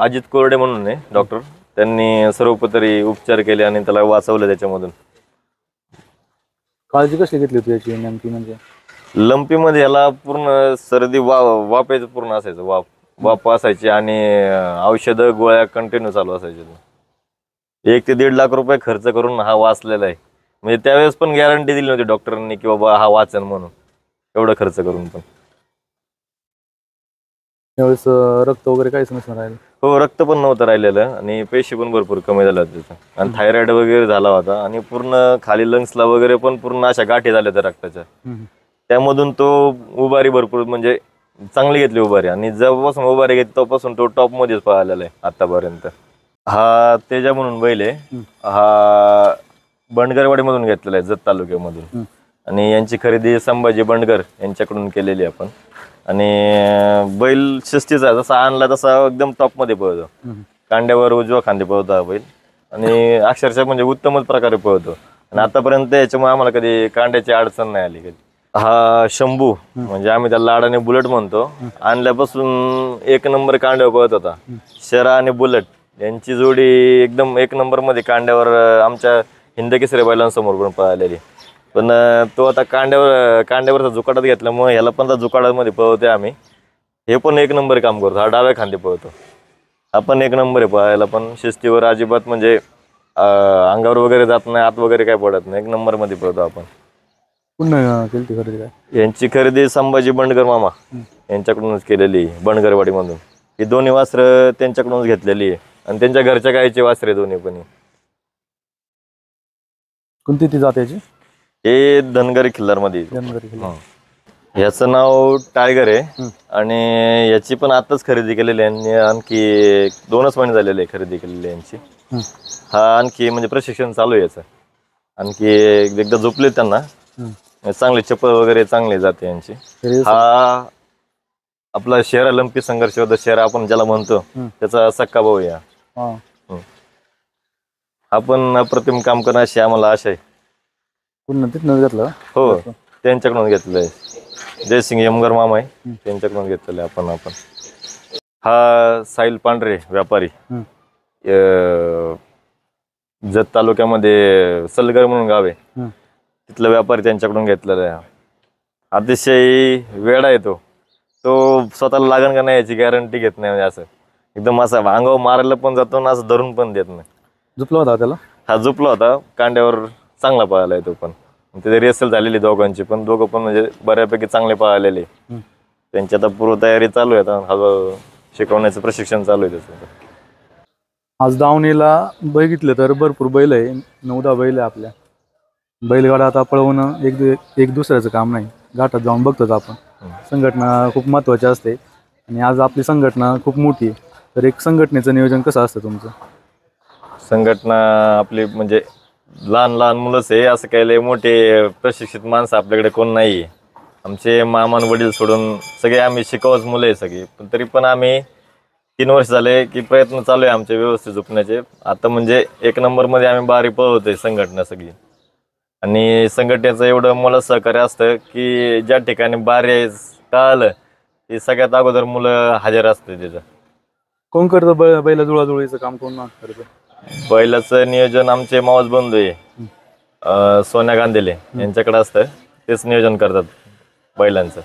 S8: अजित कोरडे म्हणून आहे डॉक्टर, त्यांनी सर्वोपरी उपचार केले आणि त्याला वाचवलं त्याच्यामधून.
S1: काळजी कशी घेतली होती याची नेमकी? म्हणजे
S8: लंपीमध्ये याला पूर्ण सर्दी वाफायचं पूर्ण असायचं, वाफ असायची आणि औषधं गोळ्या कंटिन्यू चालू असायचे. 1 ते 1.5 लाख रुपये खर्च करून हा वाचलेला आहे. म्हणजे त्यावेळेस पण गॅरंटी दिली नव्हती डॉक्टरांनी की बाबा हा वाचन म्हणून, एवढं खर्च करून पण.
S1: त्यावेळेस रक्त वगैरे काहीच नसणार राहिलं?
S8: हो, रक्त पण नव्हतं राहिलेलं आणि पेशी पण भरपूर कमी झाल्या होत्या त्याचा, आणि थायरॉइड वगैरे झाला होता आणि पूर्ण खाली लंग्सला वगैरे पण पूर्ण अशा गाठी झाल्या होत्या रक्ताच्या. त्यामधून तो उभारी भरपूर म्हणजे चांगली घेतली उभारी, आणि जेव्हापासून उभारी घेतली तेव्हापासून तो टॉप मध्येच पळालेला आहे आतापर्यंत. हा तेजा म्हणून बैल आहे, हा बंडगरवाडी मधून घेतलेला आहे, जत तालुक्यामधून. आणि यांची खरेदी संभाजी बंडगर यांच्याकडून केलेली आपण. आणि बैल शिस्तीचा जसा आणला तसा एकदम टॉप मध्ये पळतो, कांड्यावर उजव्या खांदे पळतो हा बैल, आणि अक्षरशः म्हणजे उत्तमच प्रकारे पळतो. आणि आतापर्यंत याच्यामुळे आम्हाला कधी कांड्याची अडचण नाही आली कधी. हा शंभू म्हणजे आम्ही त्याला लाडाने बुलेट म्हणतो, आणल्यापासून 1 नंबर कांड्यावर पळत होता. शरा आणि बुलेट यांची जोडी एकदम 1 नंबर मध्ये कांड्यावर आमच्या हिंदकेसरी बैलांसमोर पण पळालेली. पण तो आता कांड्यावरचा जुकाटात घेतल्यामुळे ह्याला पण जुकाटामध्ये पळवते आम्ही. हे पण 1 नंबर काम करतो, हा डाव्या खांदे पळतो, हा पण 1 नंबर आहे पळायला पण. शिस्तीवर अजिबात म्हणजे अंगावर वगैरे जात नाही, आत वगैरे काय पडत नाही, 1 नंबर मध्ये पळतो आपण.
S1: पुन्हा केली खरेदी काय?
S8: यांची खरेदी संभाजी बंडगर मामा यांच्याकडूनच केलेली, बंडगरवाडी मधून. ही दोन्ही वासरं त्यांच्याकडूनच घेतलेली आहे, आणि त्यांच्या घरच्या गायची वासरे दोन्ही पण.
S1: कोणती ती जात याची?
S8: हे धनगरी खिल्लार मध्ये. याचं नाव टायगर आहे, आणि याची पण आताच खरेदी केलेली आहे, आणखी 2च महिने झालेले आहे खरेदी केलेली यांची. हा आणखी म्हणजे प्रशिक्षण चालू आहे याचं, आणखी एकदा झोपले त्यांना चांगले चप्पल वगैरे चांगले जाते यांची. हा आपला शेरा लंपी संघर्ष होता, शेरा आपण ज्याला म्हणतो, त्याचा सक्का भाऊ या. आपण अप्रतिम काम करणार अशी आम्हाला आशा आहे.
S1: पुन्हा तिथनं घेतलं?
S8: हो, त्यांच्याकडून घेतलेलं आहे. जयसिंग यमगर मामा आहे, त्यांच्याकडून घेतलेलं आहे आपण. हा साहिल पांढरे व्यापारी, जत तालुक्यामध्ये सलगर म्हणून गाव आहे, तिथला व्यापारी त्यांच्याकडून घेतलेला आहे. अतिशय वेडा आहे तो स्वतःला लागण का नाही याची गॅरंटी घेत नाही, म्हणजे असं एकदम असं अंगावर मारायला पण जातो ना, असं धरून पण देत नाही.
S1: झोपला होता त्याला?
S8: हा झोपला होता, कांड्यावर चांगला पळाला आहे तो पण. त्याची रेसल झालेली दोघांची पण, दोघं पण म्हणजे बऱ्यापैकी चांगले पळालेले. त्यांची आता पूर्वतयारी चालू आहे, आता शिकवण्याचं प्रशिक्षण चालू आहे त्याचं.
S1: आज दावणीला बघितलं तर भरपूर बैल आहे, 9-10 बैल आहे आपल्या. बैलगाडा आता पळवणं एक दुसऱ्याचं काम नाही, घाटात जाऊन बघतोच आपण. संघटना खूप महत्त्वाची असते, आणि आज आपली संघटना खूप मोठी आहे. तर एक संघटनेचं नियोजन कसं असतं तुमचं?
S8: संघटना आपली म्हणजे लहान लहान मुलंच आहे, असं काही लय मोठे प्रशिक्षित माणसं आपल्याकडे कोण नाही आहे. आमचे मामान वडील सोडून सगळे आम्ही शिकवच मुलं आहे सगळी. पण तरी पण आम्ही 3 वर्ष झाले की प्रयत्न चालू आहे आमचे व्यवस्थित झोपण्याचे. आता म्हणजे 1 नंबरमध्ये आम्ही बारी पळवतोय संघटना सगळी. आणि संघटनेचं एवढं मला सहकार्य असतं की ज्या ठिकाणी बारी कळालं ते सगळ्यात अगोदर मुलं हजर असते तिथं.
S1: कोण करतं बैला जुळाजुळीचं काम? कोण करतं
S8: बैलाचं नियोजन? आमचे मावस बंधू आहे सोन्या गांधेले यांच्याकडे असतं, तेच नियोजन करतात बैलांचं.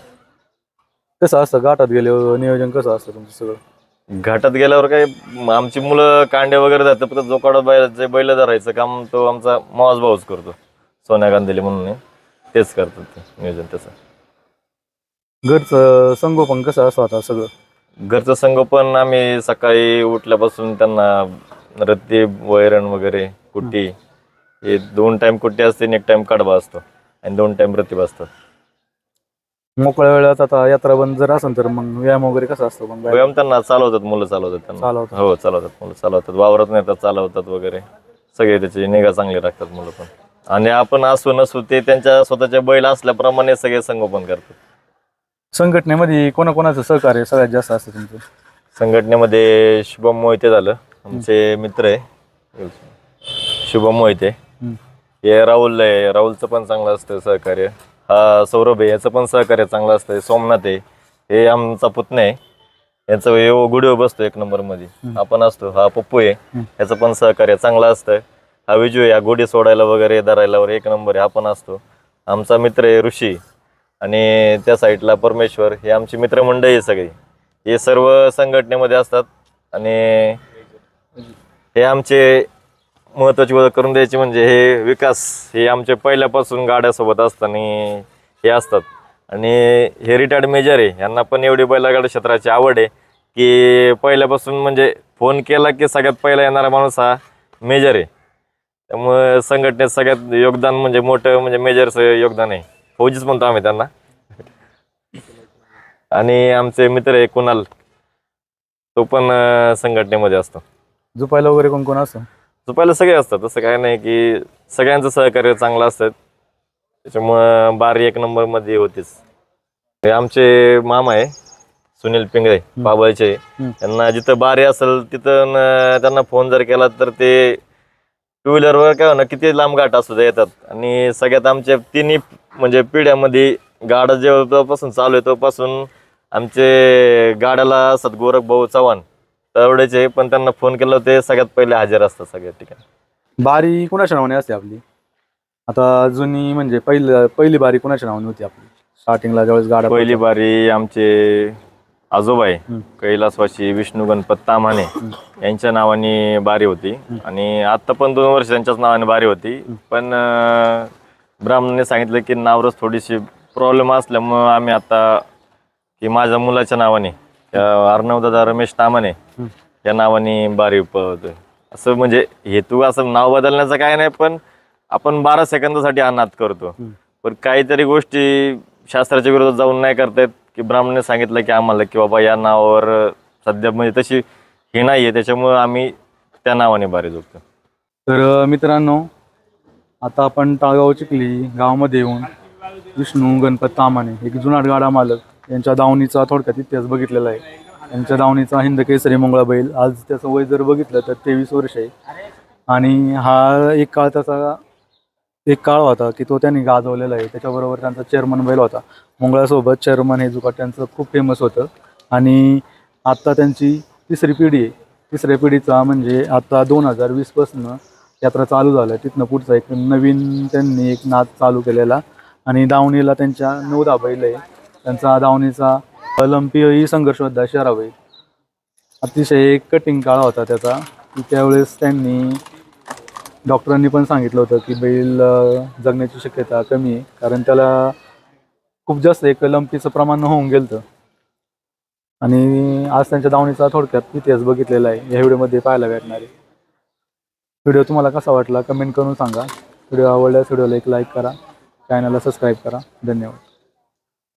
S1: कसं असतं घाटात गेल्यावर नियोजन कसं असतं तुमचं सगळं?
S8: घाटात गेल्यावर काय आमची मुलं कांडे वगैरे जातात, फक्त जोकाडा बैलाचे बैल धरायचं काम तो आमचा मावस भाऊच करतो, सोन्या गांधेले म्हणून, तेच करतात ते नियोजन त्याचं.
S1: घरचं संगोपन कसं असं आता सगळं?
S8: घरचं संगोपन आम्ही सकाळी उठल्यापासून त्यांना रत्ती वैरण वगैरे कुट्टी, हे 2 टाइम कुट्टी असते आणि 1 टाइम कडबा असतो आणि 2 टाइम रत्ती असतात.
S1: मोकळ्या वेळात आता यात्रा बंद जर असेल तर मग व्यायाम वगैरे कसा असतो मग?
S8: व्यायाम त्यांना चालवतात, मुलं चालवतात त्यांना.
S1: चालवतात.
S8: हो चालवतात, मुलं चालवतात, वावरात नेतात, चालवतात वगैरे सगळे. त्याची निगा चांगली राखतात मुलं पण. आणि आपण असू नसू ते त्यांच्या स्वतःच्या बैल असल्याप्रमाणे सगळे संगोपन करतात.
S1: संघटनेमध्ये कोणाकोणाचं सहकार्य सगळ्यात जास्त असतं तुमचं?
S8: संघटनेमध्ये शुभम मोहिते झालं, आमचे मित्र आहे शुभम मोहिते. हे राहुल आहे, राहुलचं पण चांगलं असतं सहकार्य. हा सौरभ आहे, याचं पण सहकार्य चांगलं असतं. सोमनाथ आहे, हे आमचा पुतण्या आहे, याचं गुडिओ बसतो 1 नंबरमध्ये. आपण असतो. हा पप्पू आहे, याचं पण सहकार्य चांगलं असतं. हा विजू आहे, हा गोडी सोडायला वगैरे धरायला वगैरे 1 नंबर आहे, आपण असतो. आमचा मित्र आहे ऋषी, आणि त्या साईडला परमेश्वर. हे आमची मित्रमंडळी आहे सगळी, हे सर्व संघटनेमध्ये असतात. आणि हे आमचे महत्त्वाची ओळख करून द्यायची म्हणजे हे विकास, हे आमचे पहिल्यापासून गाड्यासोबत असताना हे असतात. आणि हे रिटायर्ड मेजर आहे, यांना पण एवढी बैलगाडी क्षेत्राची आवड आहे की पहिल्यापासून म्हणजे फोन केला की सगळ्यात पहिला येणारा माणूस हा मेजर आहे. त्यामुळे संघटनेत सगळ्यात योगदान म्हणजे मोठं म्हणजे मेजरचं योगदान आहे. फौजीच म्हणतो आम्ही त्यांना. आणि आमचे मित्र आहे कुणाल, तो पण संघटनेमध्ये असतो.
S1: झोपायला वगैरे कोण कोण असतं?
S8: झोपायला सगळे असतात, तसं काय नाही की सगळ्यांचं सहकार्य चांगलं असतं, त्याच्यामुळं बारी 1 नंबरमध्ये होतीच. हे आमचे मामा आहे सुनील पिंगळे बाबळचे, त्यांना जिथं बारी असेल तिथं त्यांना फोन जर केला तर ते 2 व्हीलरवर काय होणार किती लांब घाट असू दे येतात. आणि सगळ्यात आमच्या 3 म्हणजे पिढ्यामध्ये गाडा जेव्हापासून चालू आहे तेव्हापासून आमचे गाड्याला असतात गोरख भाऊ चव्हाण तेवढेचे, पण त्यांना फोन केला ते सगळ्यात पहिले हजर असतात सगळ्या ठिकाणी.
S1: बारी कुणाच्या नावाने असते आपली? आता जुनी म्हणजे पहिली बारी कुणाच्या नावाने होती आपली स्टार्टिंगला ज्यावेळेस गाडा?
S8: पहिली बारी आमचे आजोबा आहे कैलासवासी विष्णू गणपत ताम्हाणे यांच्या नावाने बारी होती. आणि आत्ता पण 2 वर्ष त्यांच्याच नावाने बारी होती. पण ब्राह्मणाने सांगितलं की नावरच थोडीशी प्रॉब्लेम असल्यामुळं आम्ही आता की माझ्या मुलाच्या नावाने अर्णवदादा रमेश तामाणे या नावाने बारी पळवतोय. असं म्हणजे हेतू असं नाव बदलण्याचं काय नाही, पण आपण 12 सेकंदासाठी हा नाद करतो. पण काहीतरी गोष्टी शास्त्राच्या विरोधात जाऊन नाही करतायत की ब्राह्मणाने सांगितलं की आम्हाला की बाबा या नावावर सध्या म्हणजे तशी हे नाही आहे, त्याच्यामुळं आम्ही त्या नावाने बारी जोडतो.
S1: तर मित्रांनो, आता आपण टाळगाव चिखली गावामध्ये येऊन विष्णू गणपत तामाणे एक जुनाट गाडा मालक यांच्या दावणीचा थोडक्यात इतिहास बघितलेला आहे. यांच्या दावणीचा हिंद केसरी मंगळा बैल, आज त्याचं वय जर बघितलं तर 23 वर्ष आहे. आणि हा एक काळ होता की तो त्यांनी गाजवलेला आहे. त्याच्याबरोबर त्यांचा चेअरमन बैल होता मंगळासोबत. चेअरमन हे जुकाट त्यांचं खूप फेमस होतं. आणि आत्ता त्यांची 3री पिढी आहे. 3ऱ्या पिढीचा म्हणजे आता 2020पासून यात्रा चालू झालं. तिथनं पुढचा एक नवीन त्यांनी एक नाद चालू केलेला. आणि दावणीला त्यांच्या 9 बैल आहे. त्यांचा दावणीचा ऑलिम्पिकही संघर्षयोद्धा शहराबाई. अतिशय कटिंग काळ होता त्याचा की त्यावेळेस त्यांनी डॉक्टरांनी पण सांगितलं होतं की बैल जगण्याची शक्यता कमी आहे, कारण त्याला खूप जास्त एक लंपीचं प्रमाण होऊन गेलं. आणि आज त्यांच्या दावणीचा थोडक्यात इतिहास बघितलेला आहे या व्हिडिओमध्ये पाहायला भेटणार आहे. व्हिडिओ तुम्हाला कसा वाटला कमेंट करून सांगा. व्हिडिओ आवडल्यास व्हिडिओला एक लाईक करा, चॅनलला सबस्क्राईब करा. धन्यवाद.